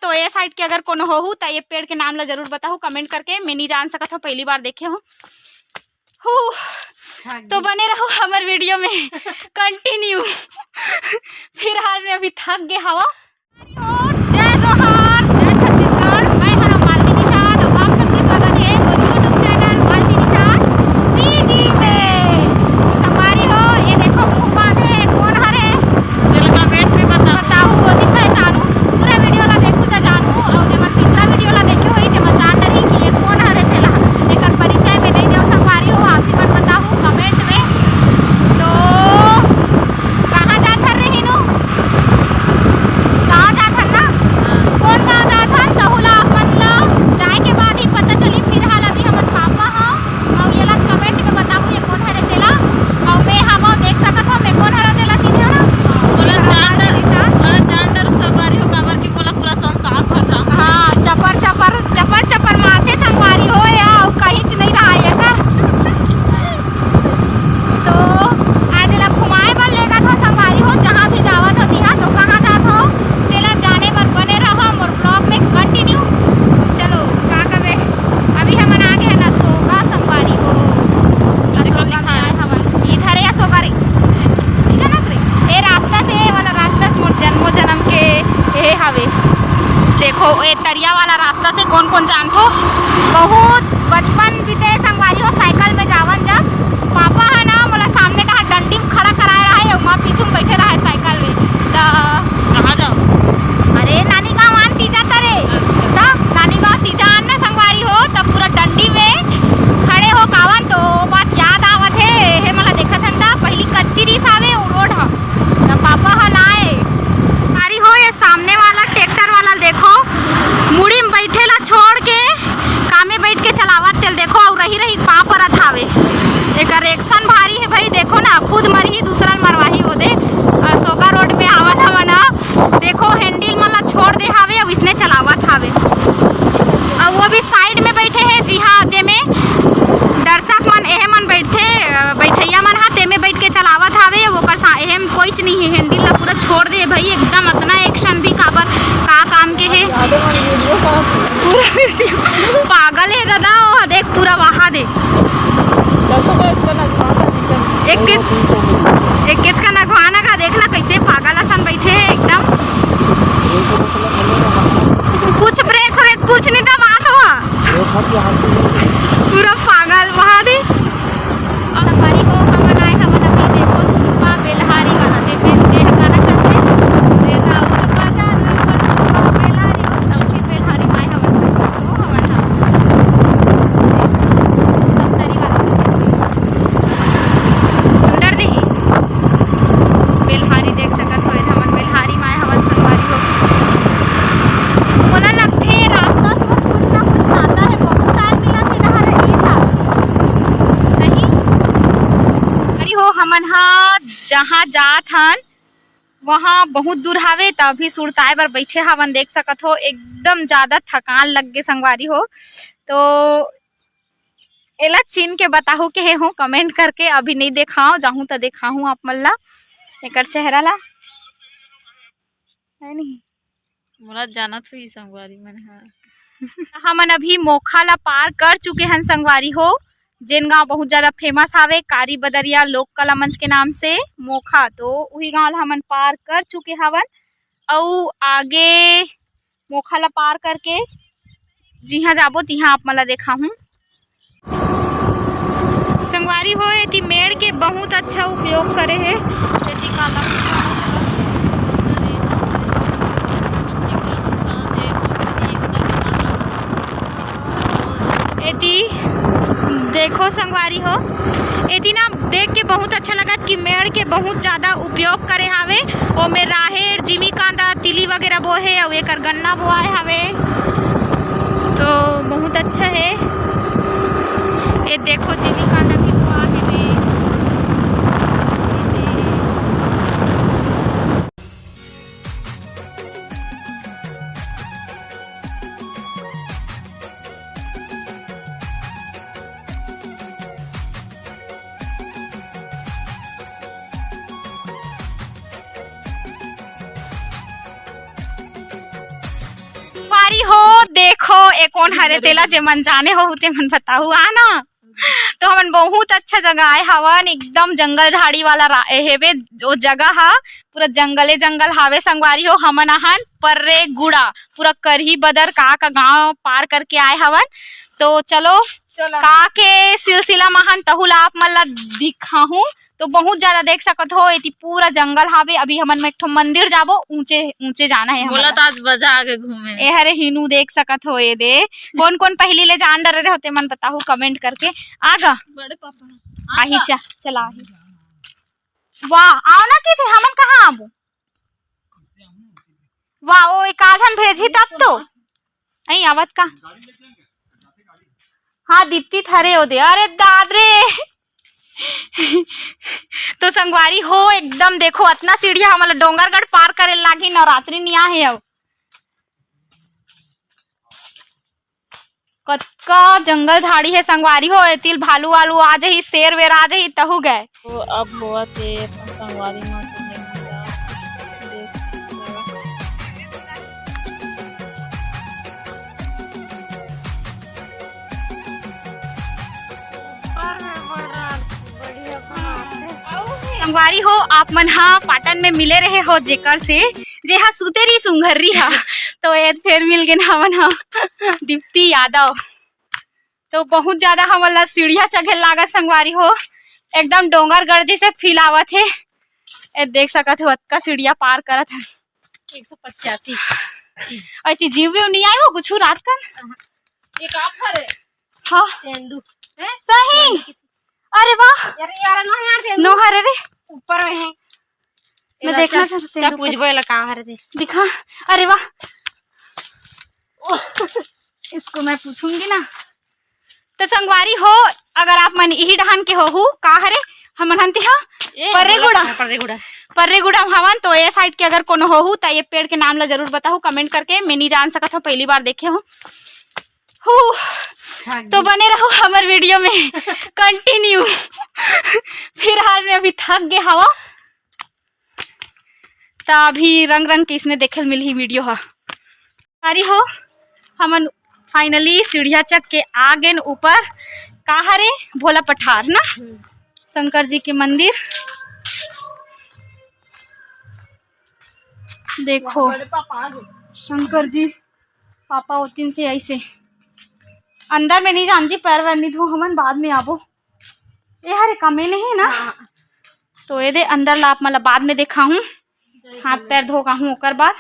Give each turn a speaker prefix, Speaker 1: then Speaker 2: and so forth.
Speaker 1: तो ये साइड के अगर कोनो हो तो ये पेड़ के नाम ला जरूर बताओ कमेंट करके। मैं नहीं जान सकता हूँ, पहली बार देखे हूँ। तो बने रहो हमारे वीडियो में कंटिन्यू। फिलहाल मैं अभी थक गया हवा। जय जोहार, जय छत्तीसगढ़। मैं हूं मालती निषाद और आप सबका स्वागत है मेरे यूट्यूब चैनल मालती निषाद सीजी में। संगवारी हो ये देखो मुंह बांधे कौन हरे कमेंट में बताओ वो नहीं पहचानू। पूरा वीडियो ला देखू तो जानू और जब पिछला वीडियो ला देखे होई ते जान रही कि ये कौन हरे थेला। एकर परिचय में नहीं देव। संगवारी हो आप ही मन बताओ कमेंट में। तो कहाँ जात हर रही नु, कहाँ जात हन ना, कौन गाँव जात हन तहुला अपन ला जाए के बाद ही पता चली। फिलहाल अभी हमर पापा हाँ और ये ला कमेंट में बताओ ये कौन हरे तेला। और मैं हम देख सकत हो मैं कौन हरे तेला चिन्ह ना बोला जानडर संगवारी हो काबर की बोला पूरा संसार भर जा। हाँ चपर चपर चपर चपर माथे संगवारी हो या कहीं नहीं रहा ये कर। तो आज ला घुमाए बर लेगा था संगवारी हो जहाँ भी जावत होती है। तो कहाँ जात हो तेला जाने बर बने रहो मोर ब्लॉग में कंटिन्यू। चलो का कबे अभी हमन आ गए ना सोगा संगवारी हो। सोगा में आए हमन इधर है सोगा रे ठीक है ना श्री ये रास्ता से वाला रास्ता मोर जन्मो जन्म के ये हवे। देखो ये तरिया वाला रास्ता से कौन कौन जानतो। बहुत बचपन बीते संगवारी हो साइकिल में जावन जब पापा है ना मोला सामने का डंडी में खड़ा कराए रहा है और माँ पीछू में बैठे रहा है साइकिल में। तो कहाँ जाओ अरे नानी गाँव आन तीजा तरे तब नानी गाँव तीजा आन ना संगवारी हो तब पूरा डंडी में खड़े हो कावन। तो बात याद आवत है मोला देखत हन ता पहली कच्ची रिस आवे वो रोड ह तब पापा हल आए अरे हो ये सामने वाला ट्रैक्टर वाला देखो मुड़ी में बैठेला छोड़ के कामे बैठ के चलावत तेल देखो और रही रही पाँव परत हावे। एक रिएक्शन भारी है भाई देखो ना खुद मरही दूसरा मरवाही हो दे। सोगा रोड में आवन हवन देखो हैंडल मला छोड़ दे हावे और इसने चलावत हावे और वो भी साइड में बैठे हैं। जी हाँ जेमे दर्शक मन एहे मन बैठे बैठैया मन हा तेमे बैठ के चलावत हावे वो कर एहम कोई नहीं है। हैंडल ला पूरा छोड़ दे भाई एकदम इतना एक्शन भी काबर का काम के है पूरा वीडियो पागल है दादा। वो देख पूरा वहा दे एक केच का नगवाना का देखना कैसे पागल असन बैठे है एकदम। कुछ ब्रेक व्रेक कुछ नहीं था बात हुआ पूरा पागल वहा दे। संगवारी हो हमन आए हमन अभी देखो सुरपा बेलहारी गाना जे गाना चलते रे राउर बाजा दुर्गा बेलहारी सबके बेलहारी माय हमन संगवारी हो हमन हम तरी वाला अंदर देही बेलहारी देख सकत हो हमन बेलहारी माय हमन संगवारी हो। मोला लगथे रास्ता से कुछ ना कुछ नाता है बहुत टाइम मिला थे ना हर ई साल सही अरे हो हमन हा जहाँ जात हन वहाँ बहुत दूर हावे तभी सुरताए बर बैठे हवन देख सकत हो एकदम ज्यादा थकान लग गे संगवारी हो। तो एला चिन्ह के बताहू के हे हो कमेंट करके। अभी नहीं देखाओ जाहूँ तो देखाहूँ आप मन ला एकर चेहरा ला है नहीं
Speaker 2: मोला जानत हुई संगवारी मन हा।
Speaker 1: हमन अभी मोखा ला पार कर चुके हैं संगवारी हो जेन गाँव बहुत ज्यादा फेमस हावे कारी बदरिया लोक कला मंच के नाम से मोखा। तो वही गाँव ला हमन पार कर चुके हवन और आगे मोखा ला पार करके जिहाँ जाबो तिहाँ आप मला देखाहूँ। संगवारी हो एती मेड़ के बहुत अच्छा उपयोग करे है एती काला एती देखो संगवारी हो एती ना देख के बहुत अच्छा लगा कि मेड़ के बहुत ज़्यादा उपयोग करे हावे ओ में राहेर जिमी कांदा तिली वगैरह बोहे और एकर गन्ना बोआए हावे। तो बहुत अच्छा है ये देखो जिमी कांदा भी बोआ है में संगवारी हो देखो ए कौन हरे तेला जे मन जाने हो ते मन बताऊ आना। तो हमन बहुत अच्छा जगह आए हवन, एकदम जंगल झाड़ी वाला हेवे जो जगह हा, पूरा जंगले जंगल हावे संगवारी हो। हमन आहन पर्रे गुड़ा पूरा करही बदर का गांव पार करके आए हवन। तो चलो का के सिलसिला महान तहुला आप मन ला दिखाहूं। तो बहुत ज्यादा देख सकत हो, इति पूरा जंगल हावे। अभी हमन में एक ठो मंदिर जाबो, ऊंचे ऊंचे जाना है
Speaker 2: बोला तो आज बजा आगे घूमे
Speaker 1: ए हरे हिनू देख सकत हो। ये दे कौन कौन पहली ले जान डरे रहे होते मन बताहू कमेंट करके। आगा
Speaker 2: बड़े पापा
Speaker 1: आही चला आही। वाह आओ ना कि थे हमन कहाँ आबो। वाह ओ एक आझन भेजी तब तो नहीं आवत का। हाँ दीप्ति थरे हो दे। अरे दादरे तो संगवारी हो एकदम देखो इतना सीढ़िया हमला डोंगरगढ़ पार करे लागी, नवरात्रि नहीं आहे अब। कतका जंगल झाड़ी है संगवारी हो। तिल भालू वालू आ जाही, शेर वेर आ जाही तहु गए।
Speaker 2: तो अब हुआ थे अपन संगवारी मां संगे देख सकते हो।
Speaker 1: संगवारी हो आप मन हा पाटन में मिले रहे हो जेकर से जे हा सुतेरी सुंघर्री हा। तो ये फिर मिल गए हमन हा दीप्ति यादव। तो बहुत ज्यादा हमन ला सीढ़िया चढ़े लागत संगवारी हो, एकदम डोंगरगढ़ जैसे फील आवत है। ए देख सकत हो अतका सीढ़िया पार करत है
Speaker 2: 185
Speaker 1: अति जीव भी नहीं आयो कुछ रात कन
Speaker 2: एक आप हरे
Speaker 1: हाँ
Speaker 2: तेंदू
Speaker 1: सही। अरे वाह
Speaker 2: यार
Speaker 1: नो हरे रे
Speaker 2: ऊपर में है।
Speaker 1: मैं देखना चाहती हूँ
Speaker 2: पूछबो ला कहां हरे दे
Speaker 1: दिखा। अरे वाह इसको मैं पूछूंगी ना। तो संगवारी हो अगर आप मन यही डहान के हो का हरे हमन हंती हा पर्रेगुड़ा हवन। तो ये साइड के अगर कोनो हो तो ये पेड़ के नाम ला जरूर बताओ कमेंट करके। मैं नहीं जान सकत हूँ, पहली बार देखे हो। तो बने रहो हमारे वीडियो में कंटिन्यू। फिलहाल में अभी थक गए हवा, तो अभी रंग रंग के इसने देखे मिल ही वीडियो हा। अरे हो हमन फाइनली सीढ़िया चक के आ गए ऊपर। कहाँ रे भोला पठार ना शंकर जी के मंदिर। देखो शंकर जी पापा होतीन से ऐसे अंदर में नहीं जान जी, पैर वैर नहीं धो हमन बाद में आबो। ये हरे कमे नहीं ना। तो ये दे अंदर ला आप मतलब बाद में देखा हूँ, हाथ पैर धो का हूँ ओकर बाद।